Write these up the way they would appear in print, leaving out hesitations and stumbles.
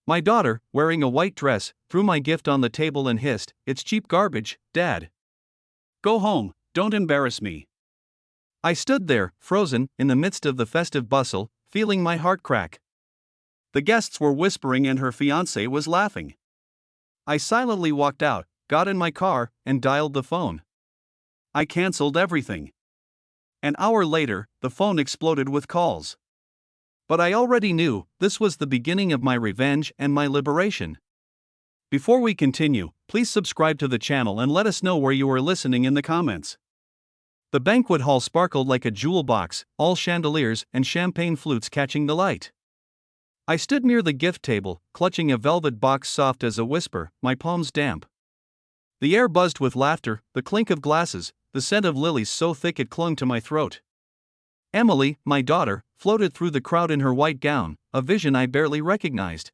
My daughter, wearing a white dress, threw my gift on the table and hissed, "It's cheap garbage, Dad. Go home, don't embarrass me." I stood there, frozen, in the midst of the festive bustle, feeling my heart crack. The guests were whispering and her fiancé was laughing. I silently walked out, got in my car, and dialed the phone. I cancelled everything. An hour later, the phone exploded with calls. But I already knew this was the beginning of my revenge and my liberation. Before we continue, please subscribe to the channel and let us know where you are listening in the comments. The banquet hall sparkled like a jewel box, all chandeliers and champagne flutes catching the light. I stood near the gift table, clutching a velvet box soft as a whisper, my palms damp. The air buzzed with laughter, the clink of glasses, the scent of lilies so thick it clung to my throat. Emily, my daughter, floated through the crowd in her white gown, a vision I barely recognized.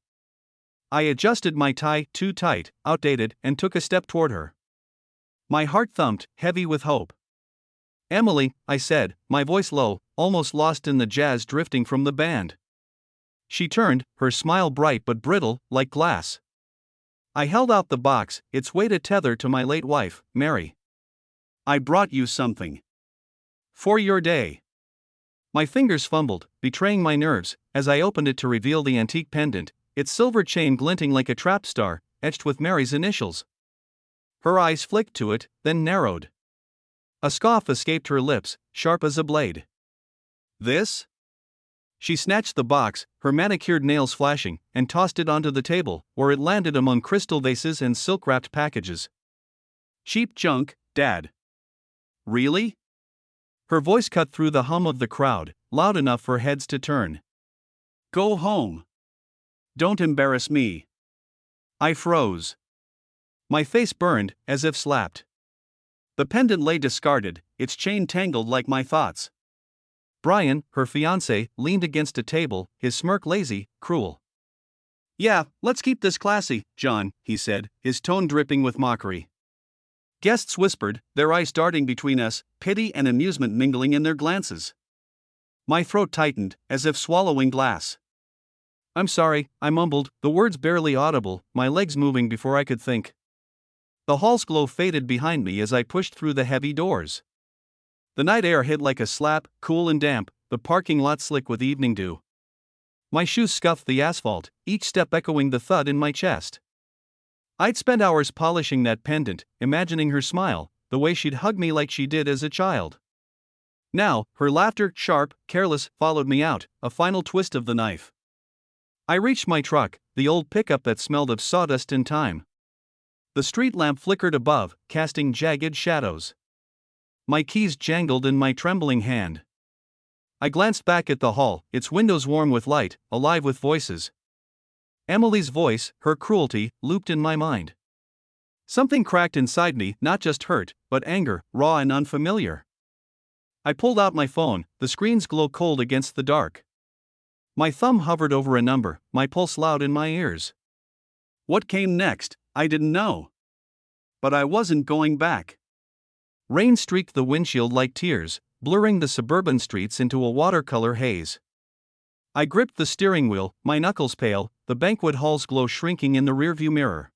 I adjusted my tie, too tight, outdated, and took a step toward her. My heart thumped, heavy with hope. "Emily," I said, my voice low, almost lost in the jazz drifting from the band. She turned, her smile bright but brittle, like glass. I held out the box, its weight a tether to my late wife, Mary. "I brought you something. For your day." My fingers fumbled, betraying my nerves, as I opened it to reveal the antique pendant, its silver chain glinting like a trapped star, etched with Mary's initials. Her eyes flicked to it, then narrowed. A scoff escaped her lips, sharp as a blade. "This?" She snatched the box, her manicured nails flashing, and tossed it onto the table, where it landed among crystal vases and silk-wrapped packages. "Cheap junk, Dad." "Really?" Her voice cut through the hum of the crowd, loud enough for heads to turn. "Go home. Don't embarrass me." I froze. My face burned, as if slapped. The pendant lay discarded, its chain tangled like my thoughts. Brian, her fiancé, leaned against a table, his smirk lazy, cruel. "Yeah, let's keep this classy, John," he said, his tone dripping with mockery. Guests whispered, their eyes darting between us, pity and amusement mingling in their glances. My throat tightened, as if swallowing glass. "I'm sorry," I mumbled, the words barely audible, my legs moving before I could think. The hall's glow faded behind me as I pushed through the heavy doors. The night air hit like a slap, cool and damp, the parking lot slick with evening dew. My shoes scuffed the asphalt, each step echoing the thud in my chest. I'd spent hours polishing that pendant, imagining her smile, the way she'd hug me like she did as a child. Now, her laughter, sharp, careless, followed me out, a final twist of the knife. I reached my truck, the old pickup that smelled of sawdust and time. The street lamp flickered above, casting jagged shadows. My keys jangled in my trembling hand. I glanced back at the hall, its windows warm with light, alive with voices. Emily's voice, her cruelty, looped in my mind. Something cracked inside me, not just hurt, but anger, raw and unfamiliar. I pulled out my phone, the screen's glow cold against the dark. My thumb hovered over a number, my pulse loud in my ears. What came next, I didn't know. But I wasn't going back. Rain streaked the windshield like tears, blurring the suburban streets into a watercolor haze. I gripped the steering wheel, my knuckles pale, the banquet hall's glow shrinking in the rearview mirror.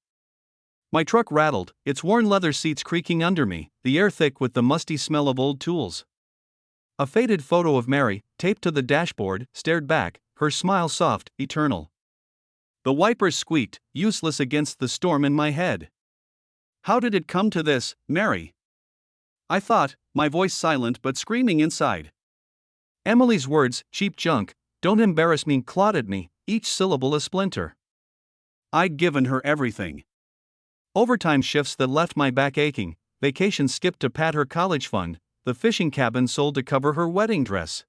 My truck rattled, its worn leather seats creaking under me, the air thick with the musty smell of old tools. A faded photo of Mary, taped to the dashboard, stared back, her smile soft, eternal. The wipers squeaked, useless against the storm in my head. "How did it come to this, Mary?" I thought, my voice silent but screaming inside. Emily's words, "cheap junk, don't embarrass me," clawed at me, each syllable a splinter. I'd given her everything. Overtime shifts that left my back aching, vacations skipped to pad her college fund, the fishing cabin sold to cover her wedding dress.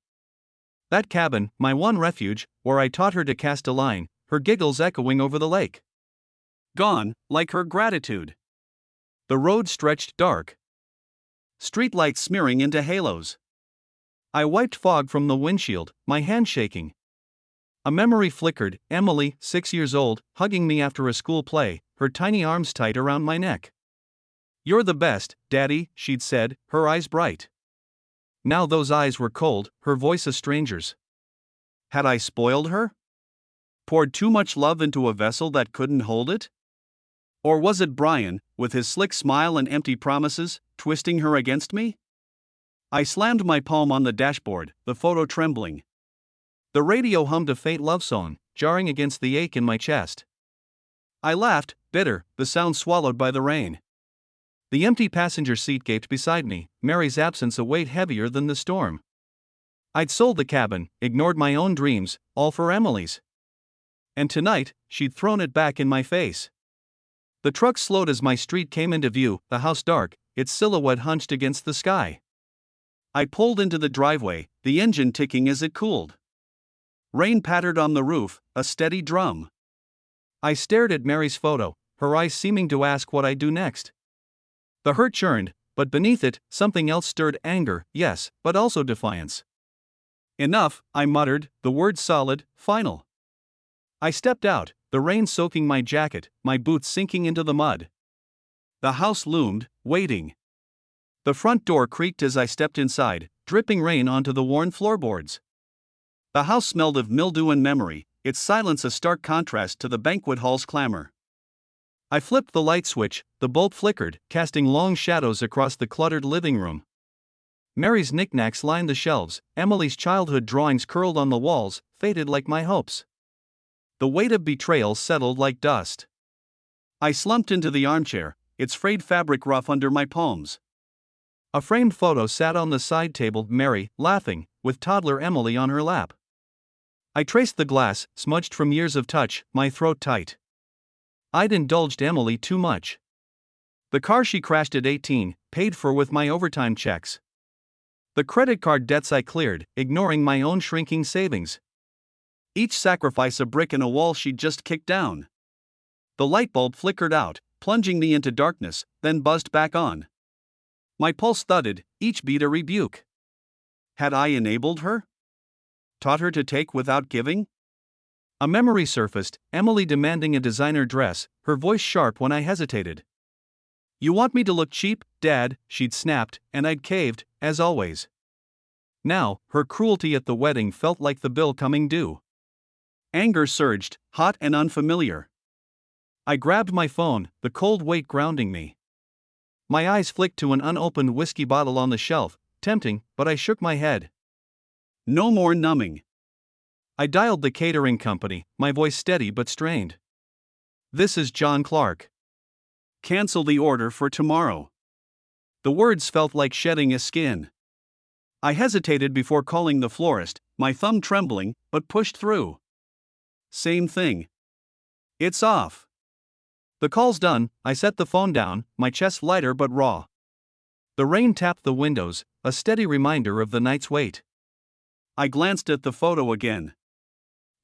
That cabin, my one refuge, where I taught her to cast a line, her giggles echoing over the lake. Gone, like her gratitude. The road stretched dark. Streetlights smearing into halos. I wiped fog from the windshield, my hand shaking. A memory flickered, Emily, 6 years old, hugging me after a school play, her tiny arms tight around my neck. "You're the best, Daddy," she'd said, her eyes bright. Now those eyes were cold, her voice a stranger's. Had I spoiled her? poured too much love into a vessel that couldn't hold it? Or was it Brian, with his slick smile and empty promises, twisting her against me? I slammed my palm on the dashboard, the photo trembling. The radio hummed a faint love song, jarring against the ache in my chest. I laughed, bitter, the sound swallowed by the rain. The empty passenger seat gaped beside me, Mary's absence a weight heavier than the storm. I'd sold the cabin, ignored my own dreams, all for Emily's. And tonight, she'd thrown it back in my face. The truck slowed as my street came into view, the house dark, its silhouette hunched against the sky. I pulled into the driveway, the engine ticking as it cooled. Rain pattered on the roof, a steady drum. I stared at Mary's photo, her eyes seeming to ask what I'd do next. The hurt churned, but beneath it, something else stirred: anger, yes, but also defiance. Enough, I muttered, the words solid, final. I stepped out, the rain soaking my jacket, my boots sinking into the mud. The house loomed, waiting. The front door creaked as I stepped inside, dripping rain onto the worn floorboards. The house smelled of mildew and memory, its silence a stark contrast to the banquet hall's clamor. I flipped the light switch, the bulb flickered, casting long shadows across the cluttered living room. Mary's knickknacks lined the shelves, Emily's childhood drawings curled on the walls, faded like my hopes. The weight of betrayal settled like dust. I slumped into the armchair, its frayed fabric rough under my palms. A framed photo sat on the side table, Mary, laughing, with toddler Emily on her lap. I traced the glass, smudged from years of touch, my throat tight. I'd indulged Emily too much. The car she crashed at 18, paid for with my overtime checks. The credit card debts I cleared, ignoring my own shrinking savings. Each sacrifice a brick in a wall she'd just kicked down. The light bulb flickered out, plunging me into darkness, then buzzed back on. My pulse thudded, each beat a rebuke. Had I enabled her? Taught her to take without giving? A memory surfaced, Emily demanding a designer dress, her voice sharp when I hesitated. You want me to look cheap, Dad, she'd snapped, and I'd caved, as always. Now, her cruelty at the wedding felt like the bill coming due. Anger surged, hot and unfamiliar. I grabbed my phone, the cold weight grounding me. My eyes flicked to an unopened whiskey bottle on the shelf, tempting, but I shook my head. No more numbing. I dialed the catering company, my voice steady but strained. This is John Clark. Cancel the order for tomorrow. The words felt like shedding a skin. I hesitated before calling the florist, my thumb trembling, but pushed through. Same thing. It's off. The call's done, I set the phone down, my chest lighter but raw. The rain tapped the windows, a steady reminder of the night's wait. I glanced at the photo again.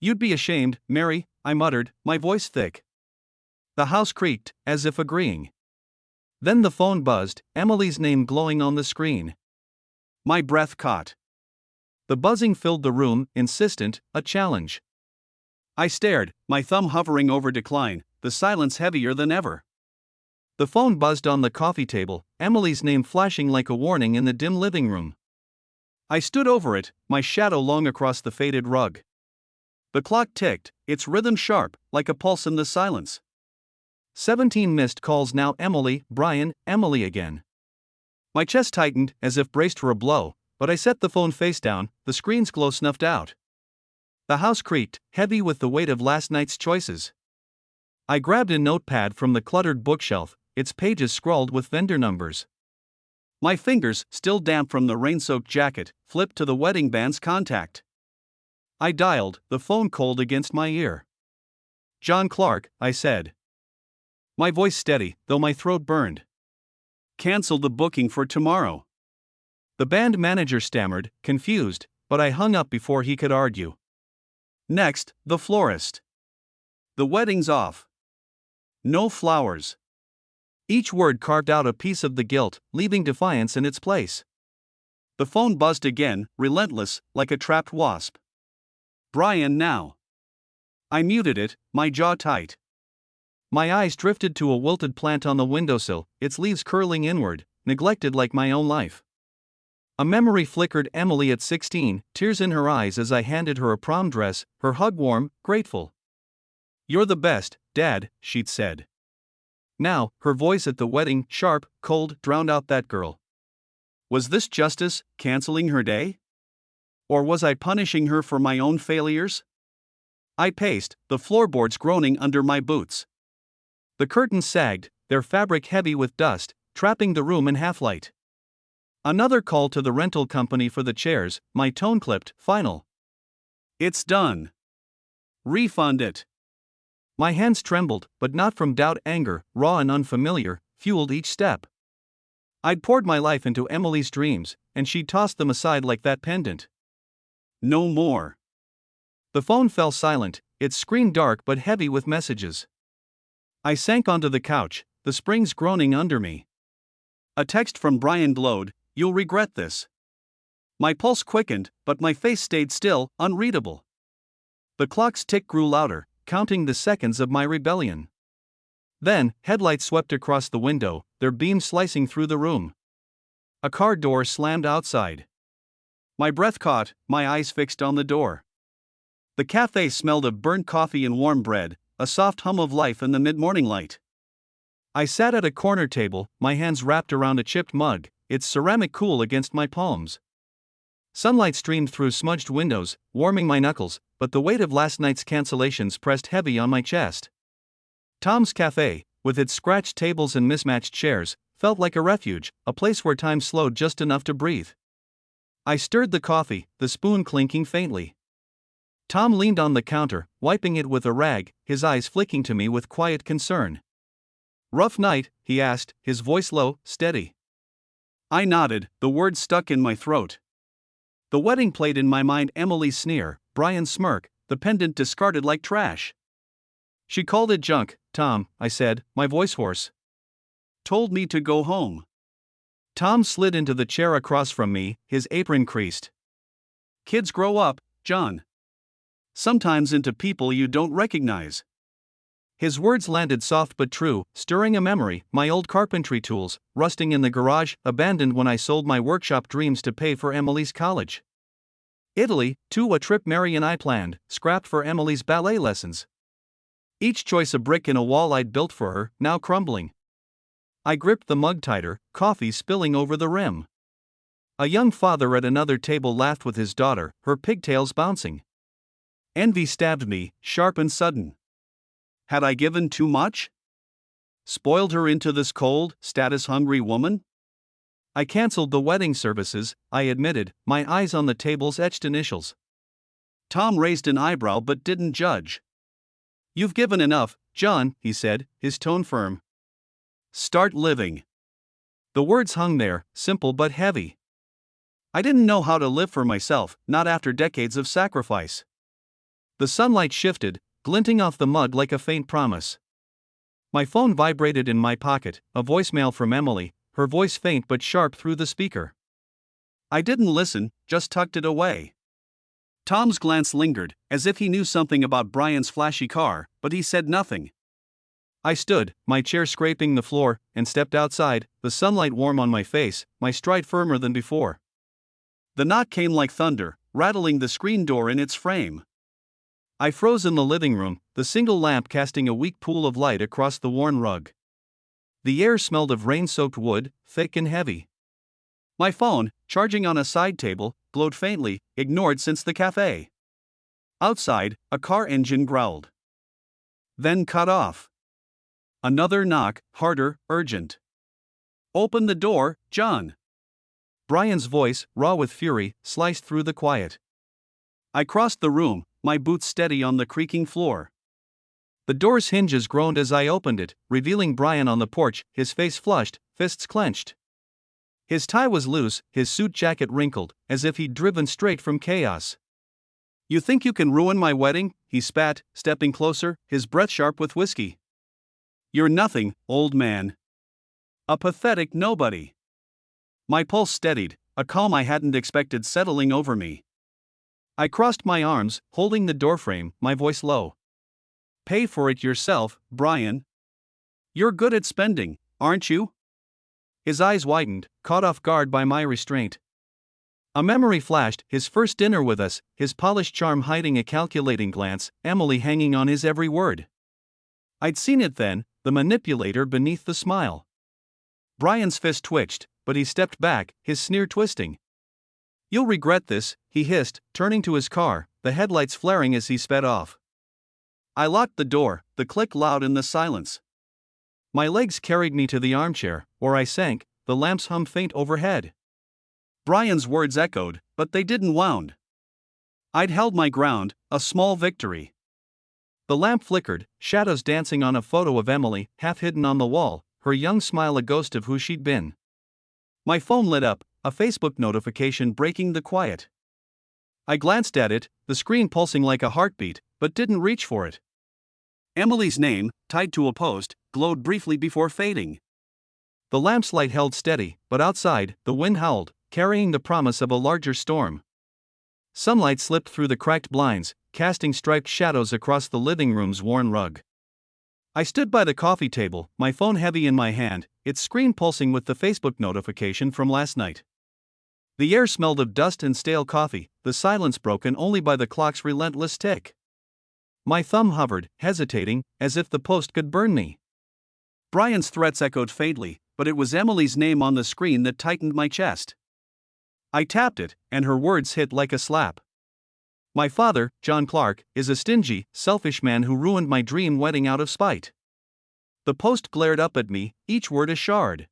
You'd be ashamed, Mary, I muttered, my voice thick. The house creaked, as if agreeing. Then the phone buzzed, Emily's name glowing on the screen. My breath caught. The buzzing filled the room, insistent, a challenge. I stared, my thumb hovering over decline, the silence heavier than ever. The phone buzzed on the coffee table, Emily's name flashing like a warning in the dim living room. I stood over it, my shadow long across the faded rug. The clock ticked, its rhythm sharp, like a pulse in the silence. 17 missed calls now, Emily, Brian, Emily again. My chest tightened, as if braced for a blow, but I set the phone face down, the screen's glow snuffed out. The house creaked, heavy with the weight of last night's choices. I grabbed a notepad from the cluttered bookshelf, its pages scrawled with vendor numbers. My fingers, still damp from the rain-soaked jacket, flipped to the wedding band's contact. I dialed, the phone cold against my ear. John Clark, I said. My voice steady, though my throat burned. Cancel the booking for tomorrow. The band manager stammered, confused, but I hung up before he could argue. Next, the florist. The wedding's off. No flowers. Each word carved out a piece of the guilt, leaving defiance in its place. The phone buzzed again, relentless, like a trapped wasp. Brian now. I muted it, my jaw tight. My eyes drifted to a wilted plant on the windowsill, its leaves curling inward, neglected like my own life. A memory flickered, Emily at 16, tears in her eyes as I handed her a prom dress, her hug warm, grateful. "You're the best, Dad," she'd said. Now, her voice at the wedding, sharp, cold, drowned out that girl. Was this justice, canceling her day? Or was I punishing her for my own failures? I paced, the floorboards groaning under my boots. The curtains sagged, their fabric heavy with dust, trapping the room in half-light. Another call to the rental company for the chairs, my tone clipped, final. "It's done. Refund it." My hands trembled, but not from doubt. Anger, raw and unfamiliar, fueled each step. I'd poured my life into Emily's dreams, and she tossed them aside like that pendant. No more. The phone fell silent, its screen dark but heavy with messages. I sank onto the couch, the springs groaning under me. A text from Brian glowed, "You'll regret this." My pulse quickened, but my face stayed still, unreadable. The clock's tick grew louder, counting the seconds of my rebellion. Then, headlights swept across the window, their beams slicing through the room. A car door slammed outside. My breath caught, my eyes fixed on the door. The cafe smelled of burnt coffee and warm bread, a soft hum of life in the mid-morning light. I sat at a corner table, my hands wrapped around a chipped mug, its ceramic cool against my palms. Sunlight streamed through smudged windows, warming my knuckles, but the weight of last night's cancellations pressed heavy on my chest. Tom's Cafe, with its scratched tables and mismatched chairs, felt like a refuge, a place where time slowed just enough to breathe. I stirred the coffee, the spoon clinking faintly. Tom leaned on the counter, wiping it with a rag, his eyes flicking to me with quiet concern. "Rough night?" he asked, his voice low, steady. I nodded, the words stuck in my throat. The wedding played in my mind, Emily's sneer, Brian's smirk, the pendant discarded like trash. "She called it junk, Tom," I said, my voice hoarse. "Told me to go home." Tom slid into the chair across from me, his apron creased. "Kids grow up, John. Sometimes into people you don't recognize." His words landed soft but true, stirring a memory, my old carpentry tools, rusting in the garage, abandoned when I sold my workshop dreams to pay for Emily's college. Italy, too, a trip Mary and I planned, scrapped for Emily's ballet lessons. Each choice a brick in a wall I'd built for her, now crumbling. I gripped the mug tighter, coffee spilling over the rim. A young father at another table laughed with his daughter, her pigtails bouncing. Envy stabbed me, sharp and sudden. Had I given too much? Spoiled her into this cold, status-hungry woman? I cancelled the wedding services, I admitted, my eyes on the table's etched initials. Tom raised an eyebrow but didn't judge. "You've given enough, John," he said, his tone firm. "Start living." The words hung there, simple but heavy. I didn't know how to live for myself, not after decades of sacrifice. The sunlight shifted, glinting off the mug like a faint promise. My phone vibrated in my pocket, a voicemail from Emily, her voice faint but sharp through the speaker. I didn't listen, just tucked it away. Tom's glance lingered, as if he knew something about Brian's flashy car, but he said nothing. I stood, my chair scraping the floor, and stepped outside, the sunlight warm on my face, my stride firmer than before. The knock came like thunder, rattling the screen door in its frame. I froze in the living room, the single lamp casting a weak pool of light across the worn rug. The air smelled of rain-soaked wood, thick and heavy. My phone, charging on a side table, glowed faintly, ignored since the cafe. Outside, a car engine growled. Then cut off. Another knock, harder, urgent. "Open the door, John." Brian's voice, raw with fury, sliced through the quiet. I crossed the room, my boots steady on the creaking floor. The door's hinges groaned as I opened it, revealing Brian on the porch, his face flushed, fists clenched. His tie was loose, his suit jacket wrinkled, as if he'd driven straight from chaos. "You think you can ruin my wedding?" he spat, stepping closer, his breath sharp with whiskey. "You're nothing, old man. A pathetic nobody." My pulse steadied, a calm I hadn't expected settling over me. I crossed my arms, holding the doorframe, my voice low. "Pay for it yourself, Brian. You're good at spending, aren't you?" His eyes widened, caught off guard by my restraint. A memory flashed, his first dinner with us, his polished charm hiding a calculating glance, Emily hanging on his every word. I'd seen it then, the manipulator beneath the smile. Brian's fist twitched, but he stepped back, his sneer twisting. "You'll regret this," he hissed, turning to his car, the headlights flaring as he sped off. I locked the door, the click loud in the silence. My legs carried me to the armchair, where I sank, the lamps hummed faint overhead. Brian's words echoed, but they didn't wound. I'd held my ground, a small victory. The lamp flickered, shadows dancing on a photo of Emily, half hidden on the wall, her young smile a ghost of who she'd been. My phone lit up, a Facebook notification breaking the quiet. I glanced at it, the screen pulsing like a heartbeat, but didn't reach for it. Emily's name, tied to a post, glowed briefly before fading. The lamp's light held steady, but outside, the wind howled, carrying the promise of a larger storm. Sunlight slipped through the cracked blinds, casting striped shadows across the living room's worn rug. I stood by the coffee table, my phone heavy in my hand, its screen pulsing with the Facebook notification from last night. The air smelled of dust and stale coffee, the silence broken only by the clock's relentless tick. My thumb hovered, hesitating, as if the post could burn me. Brian's threats echoed faintly, but it was Emily's name on the screen that tightened my chest. I tapped it, and her words hit like a slap. "My father, John Clark, is a stingy, selfish man who ruined my dream wedding out of spite." The post glared up at me, each word a shard.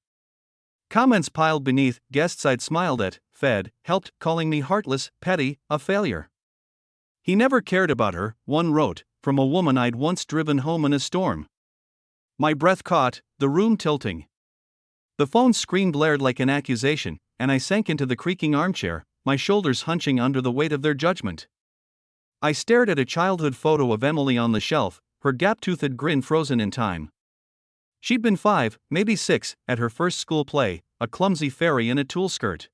Comments piled beneath, guests I'd smiled at, fed, helped, calling me heartless, petty, a failure. "He never cared about her," one wrote, from a woman I'd once driven home in a storm. My breath caught, the room tilting. The phone's screen blared like an accusation, and I sank into the creaking armchair, my shoulders hunching under the weight of their judgment. I stared at a childhood photo of Emily on the shelf, her gap-toothed grin frozen in time. She'd been 5, maybe 6, at her first school play, a clumsy fairy in a tulle skirt.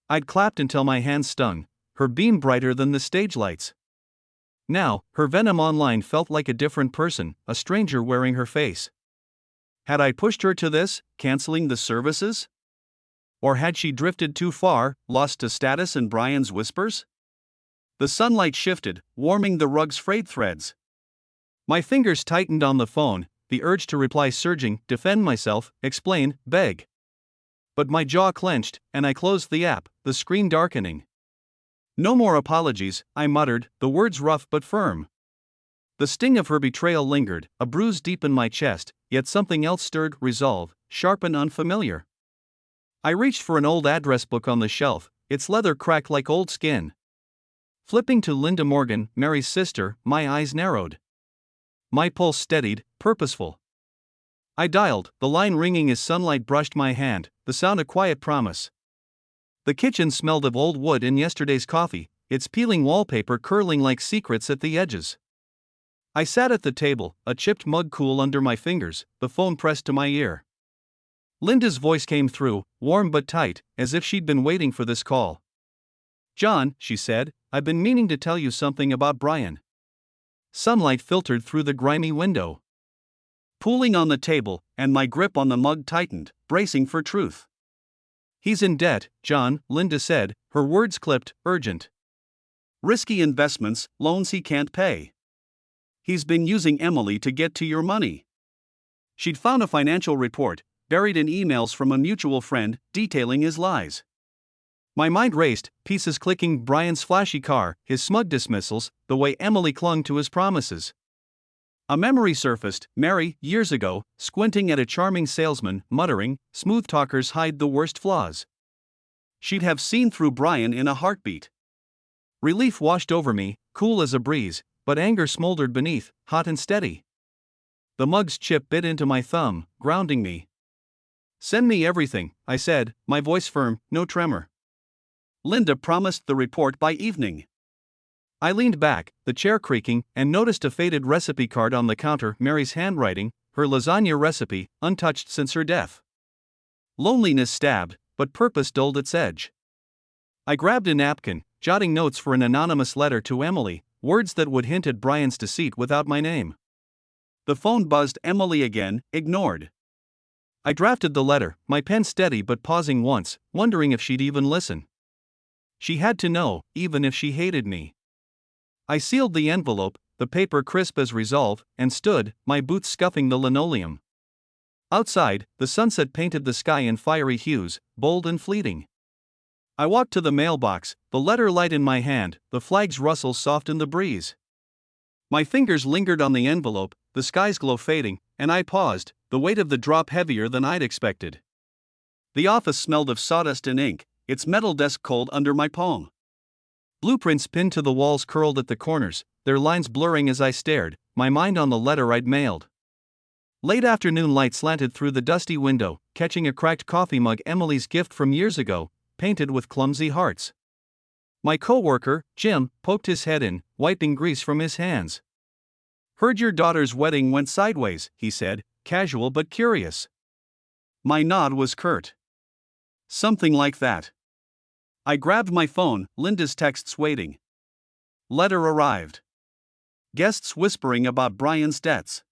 I'd clapped until my hands stung, her beam brighter than the stage lights. Now, her venom online felt like a different person, a stranger wearing her face. Had I pushed her to this, canceling the services? Or had she drifted too far, lost to status and Brian's whispers? The sunlight shifted, warming the rug's frayed threads. My fingers tightened on the phone, the urge to reply surging, defend myself, explain, beg. But my jaw clenched, and I closed the app, the screen darkening. "No more apologies," I muttered, the words rough but firm. The sting of her betrayal lingered, a bruise deep in my chest, yet something else stirred, resolve, sharp and unfamiliar. I reached for an old address book on the shelf, its leather cracked like old skin. Flipping to Linda Morgan, Mary's sister, my eyes narrowed. My pulse steadied, purposeful. I dialed, the line ringing as sunlight brushed my hand, the sound a quiet promise. The kitchen smelled of old wood and yesterday's coffee, its peeling wallpaper curling like secrets at the edges. I sat at the table, a chipped mug cool under my fingers, the phone pressed to my ear. Linda's voice came through, warm but tight, as if she'd been waiting for this call. "John," she said, "I've been meaning to tell you something about Brian." Sunlight filtered through the grimy window. Pooling on the table, and my grip on the mug tightened, bracing for truth. "He's in debt, John," Linda said, her words clipped, urgent. "Risky investments, loans he can't pay. He's been using Emily to get to your money." She'd found a financial report, buried in emails from a mutual friend, detailing his lies. My mind raced, pieces clicking, Brian's flashy car, his smug dismissals, the way Emily clung to his promises. A memory surfaced, Mary, years ago, squinting at a charming salesman, muttering, "Smooth talkers hide the worst flaws." She'd have seen through Brian in a heartbeat. Relief washed over me, cool as a breeze, but anger smoldered beneath, hot and steady. The mug's chip bit into my thumb, grounding me. "Send me everything," I said, my voice firm, no tremor. Linda promised the report by evening. I leaned back, the chair creaking, and noticed a faded recipe card on the counter, Mary's handwriting, her lasagna recipe, untouched since her death. Loneliness stabbed, but purpose dulled its edge. I grabbed a napkin, jotting notes for an anonymous letter to Emily, words that would hint at Brian's deceit without my name. The phone buzzed, Emily again, ignored. I drafted the letter, my pen steady but pausing once, wondering if she'd even listen. She had to know, even if she hated me. I sealed the envelope, the paper crisp as resolve, and stood, my boots scuffing the linoleum. Outside, the sunset painted the sky in fiery hues, bold and fleeting. I walked to the mailbox, the letter light in my hand, the flag's rustle soft in the breeze. My fingers lingered on the envelope, the sky's glow fading, and I paused, the weight of the drop heavier than I'd expected. The office smelled of sawdust and ink, its metal desk cold under my palm. Blueprints pinned to the walls curled at the corners, their lines blurring as I stared, my mind on the letter I'd mailed. Late afternoon light slanted through the dusty window, catching a cracked coffee mug, Emily's gift from years ago, painted with clumsy hearts. My coworker, Jim, poked his head in, wiping grease from his hands. "Heard your daughter's wedding went sideways," he said, casual but curious. My nod was curt. "Something like that." I grabbed my phone, Linda's texts waiting. Letter arrived. Guests whispering about Brian's debts.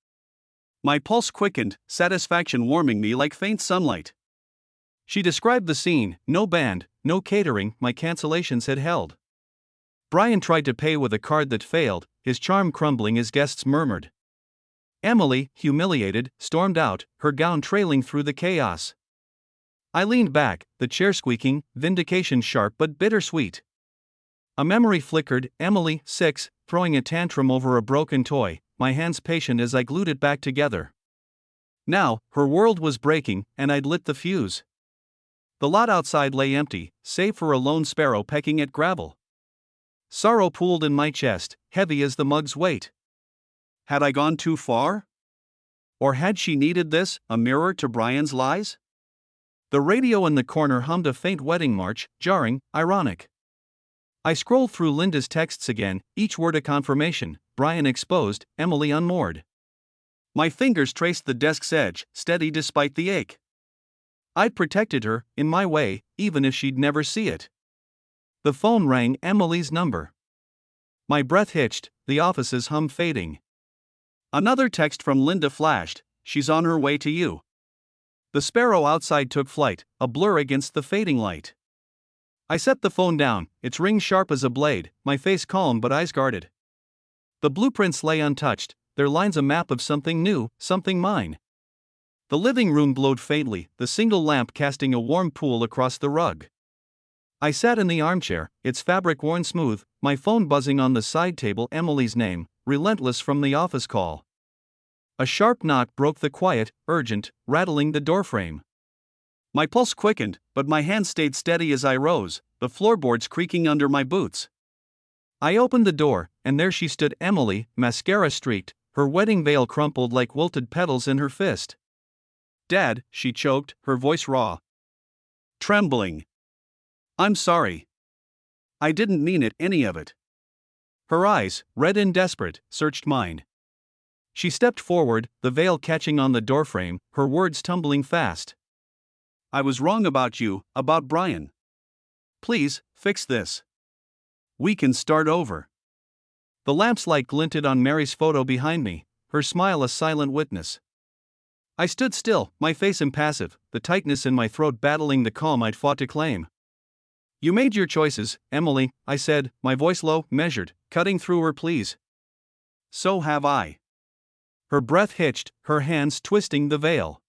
My pulse quickened, satisfaction warming me like faint sunlight. She described the scene: no band, no catering, my cancellations had held. Brian tried to pay with a card that failed, his charm crumbling as guests murmured. Emily, humiliated, stormed out, her gown trailing through the chaos. I leaned back, the chair squeaking, vindication sharp but bittersweet. A memory flickered, Emily, 6, throwing a tantrum over a broken toy, my hands patient as I glued it back together. Now, her world was breaking, and I'd lit the fuse. The lot outside lay empty, save for a lone sparrow pecking at gravel. Sorrow pooled in my chest, heavy as the mug's weight. Had I gone too far? Or had she needed this, a mirror to Brian's lies? The radio in the corner hummed a faint wedding march, jarring, ironic. I scrolled through Linda's texts again, each word a confirmation: Brian exposed, Emily unmoored. My fingers traced the desk's edge, steady despite the ache. I'd protected her, in my way, even if she'd never see it. The phone rang, Emily's number. My breath hitched, the office's hum fading. Another text from Linda flashed: "She's on her way to you." The sparrow outside took flight, a blur against the fading light. I set the phone down, its ring sharp as a blade, my face calm but eyes guarded. The blueprints lay untouched, their lines a map of something new, something mine. The living room glowed faintly, the single lamp casting a warm pool across the rug. I sat in the armchair, its fabric worn smooth, my phone buzzing on the side table, Emily's name, relentless from the office call. A sharp knock broke the quiet, urgent, rattling the doorframe. My pulse quickened, but my hand stayed steady as I rose, the floorboards creaking under my boots. I opened the door, and there she stood, Emily, mascara streaked, her wedding veil crumpled like wilted petals in her fist. "Dad," she choked, her voice raw. Trembling. "I'm sorry. I didn't mean it, any of it." Her eyes, red and desperate, searched mine. She stepped forward, the veil catching on the doorframe, her words tumbling fast. "I was wrong about you, about Brian. Please, fix this. We can start over." The lamp's light glinted on Mary's photo behind me, her smile a silent witness. I stood still, my face impassive, the tightness in my throat battling the calm I'd fought to claim. "You made your choices, Emily," I said, my voice low, measured, cutting through her pleas. "So have I." Her breath hitched, her hands twisting the veil.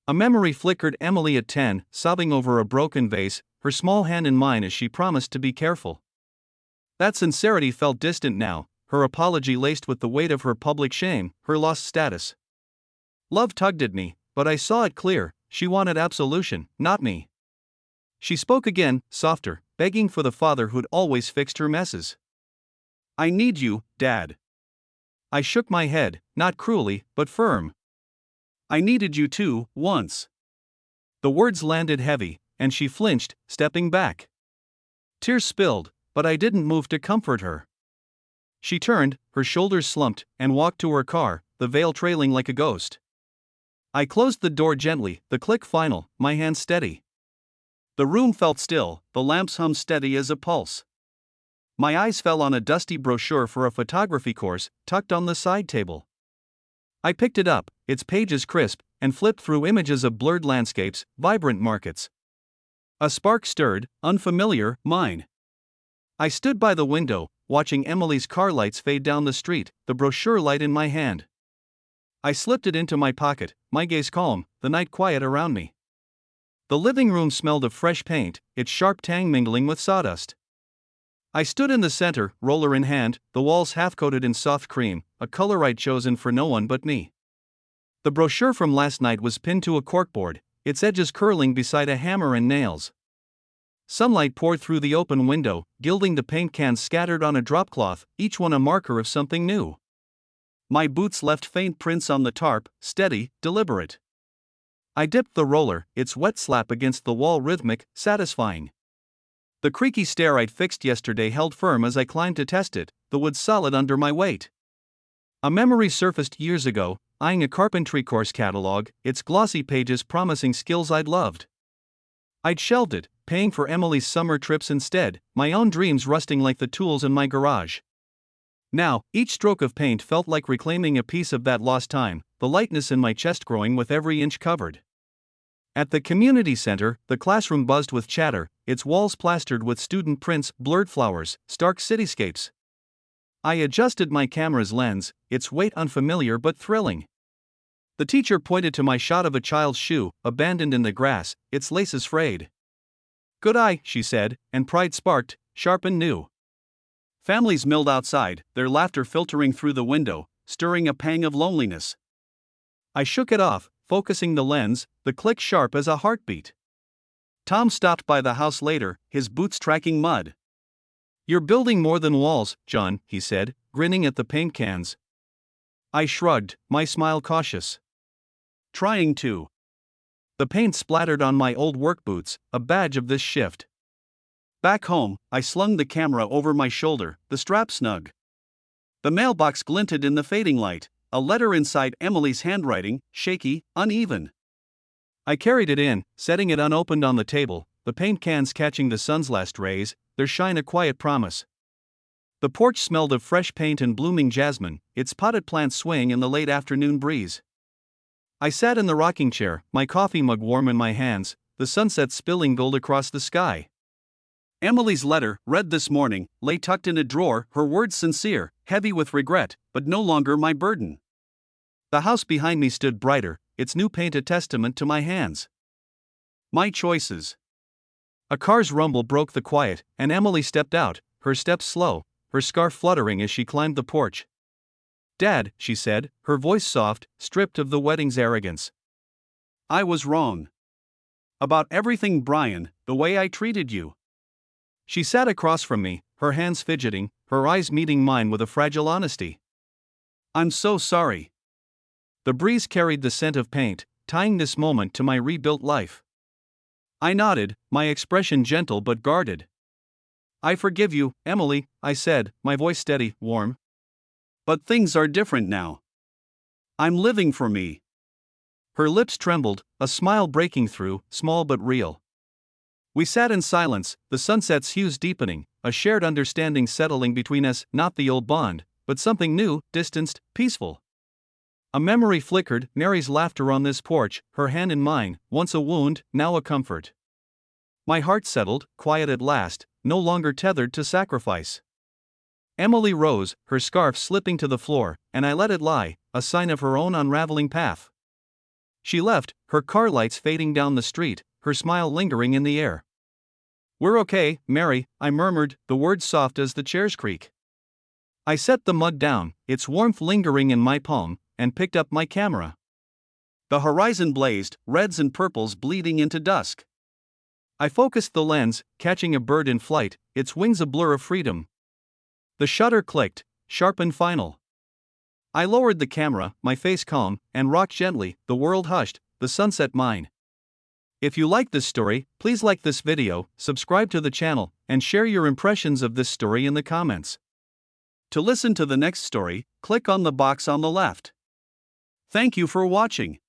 A memory flickered, Emily at 10, sobbing over a broken vase, her small hand in mine as she promised to be careful. That sincerity felt distant now, her apology laced with the weight of her public shame, her lost status. Love tugged at me, but I saw it clear: she wanted absolution, not me. She spoke again, softer, begging for the father who'd always fixed her messes. "I need you, Dad." I shook my head, not cruelly, but firm. "I needed you too, once." The words landed heavy, and she flinched, stepping back. Tears spilled, but I didn't move to comfort her. She turned, her shoulders slumped, and walked to her car, the veil trailing like a ghost. I closed the door gently, the click final, my hand steady. The room felt still, the lamp's hum steady as a pulse. My eyes fell on a dusty brochure for a photography course, tucked on the side table. I picked it up, its pages crisp, and flipped through images of blurred landscapes, vibrant markets. A spark stirred, unfamiliar, mine. I stood by the window, watching Emily's car lights fade down the street, the brochure light in my hand. I slipped it into my pocket, my gaze calm, the night quiet around me. The living room smelled of fresh paint, its sharp tang mingling with sawdust. I stood in the center, roller in hand, the walls half-coated in soft cream, a color I'd chosen for no one but me. The brochure from last night was pinned to a corkboard, its edges curling beside a hammer and nails. Sunlight poured through the open window, gilding the paint cans scattered on a dropcloth, each one a marker of something new. My boots left faint prints on the tarp, steady, deliberate. I dipped the roller, its wet slap against the wall rhythmic, satisfying. The creaky stair I'd fixed yesterday held firm as I climbed to test it, the wood solid under my weight. A memory surfaced years ago, eyeing a carpentry course catalog, its glossy pages promising skills I'd loved. I'd shelved it, paying for Emily's summer trips instead, my own dreams rusting like the tools in my garage. Now, each stroke of paint felt like reclaiming a piece of that lost time, the lightness in my chest growing with every inch covered. At the community center, the classroom buzzed with chatter, its walls plastered with student prints, blurred flowers, stark cityscapes. I adjusted my camera's lens, its weight unfamiliar but thrilling. The teacher pointed to my shot of a child's shoe, abandoned in the grass, its laces frayed. "Good eye," she said, and pride sparked, sharp and new. Families milled outside, their laughter filtering through the window, stirring a pang of loneliness. I shook it off, focusing the lens, the click sharp as a heartbeat. Tom stopped by the house later, his boots tracking mud. "You're building more than walls, John," he said, grinning at the paint cans. I shrugged, my smile cautious. "Trying to." The paint splattered on my old work boots, a badge of this shift. Back home, I slung the camera over my shoulder, the strap snug. The mailbox glinted in the fading light, a letter inside Emily's handwriting, shaky, uneven. I carried it in, setting it unopened on the table, the paint cans catching the sun's last rays, their shine a quiet promise. The porch smelled of fresh paint and blooming jasmine, its potted plants swaying in the late afternoon breeze. I sat in the rocking chair, my coffee mug warm in my hands, the sunset spilling gold across the sky. Emily's letter, read this morning, lay tucked in a drawer, her words sincere, heavy with regret, but no longer my burden. The house behind me stood brighter, its new paint a testament to my hands. My choices. A car's rumble broke the quiet, and Emily stepped out, her steps slow, her scarf fluttering as she climbed the porch. "Dad," she said, her voice soft, stripped of the wedding's arrogance. "I was wrong. About everything, Brian, the way I treated you." She sat across from me, her hands fidgeting, her eyes meeting mine with a fragile honesty. "I'm so sorry." The breeze carried the scent of paint, tying this moment to my rebuilt life. I nodded, my expression gentle but guarded. "I forgive you, Emily," I said, my voice steady, warm. "But things are different now. I'm living for me." Her lips trembled, a smile breaking through, small but real. We sat in silence, the sunset's hues deepening, a shared understanding settling between us, not the old bond, but something new, distanced, peaceful. A memory flickered, Mary's laughter on this porch, her hand in mine, once a wound, now a comfort. My heart settled, quiet at last, no longer tethered to sacrifice. Emily rose, her scarf slipping to the floor, and I let it lie, a sign of her own unraveling path. She left, her car lights fading down the street, her smile lingering in the air. "We're okay, Mary," I murmured, the words soft as the chair's creak. I set the mug down, its warmth lingering in my palm, and picked up my camera. The horizon blazed, reds and purples bleeding into dusk. I focused the lens, catching a bird in flight, its wings a blur of freedom. The shutter clicked, sharp and final. I lowered the camera, my face calm, and rocked gently, the world hushed, the sunset mine. If you like this story, please like this video, subscribe to the channel, and share your impressions of this story in the comments. To listen to the next story, click on the box on the left. Thank you for watching.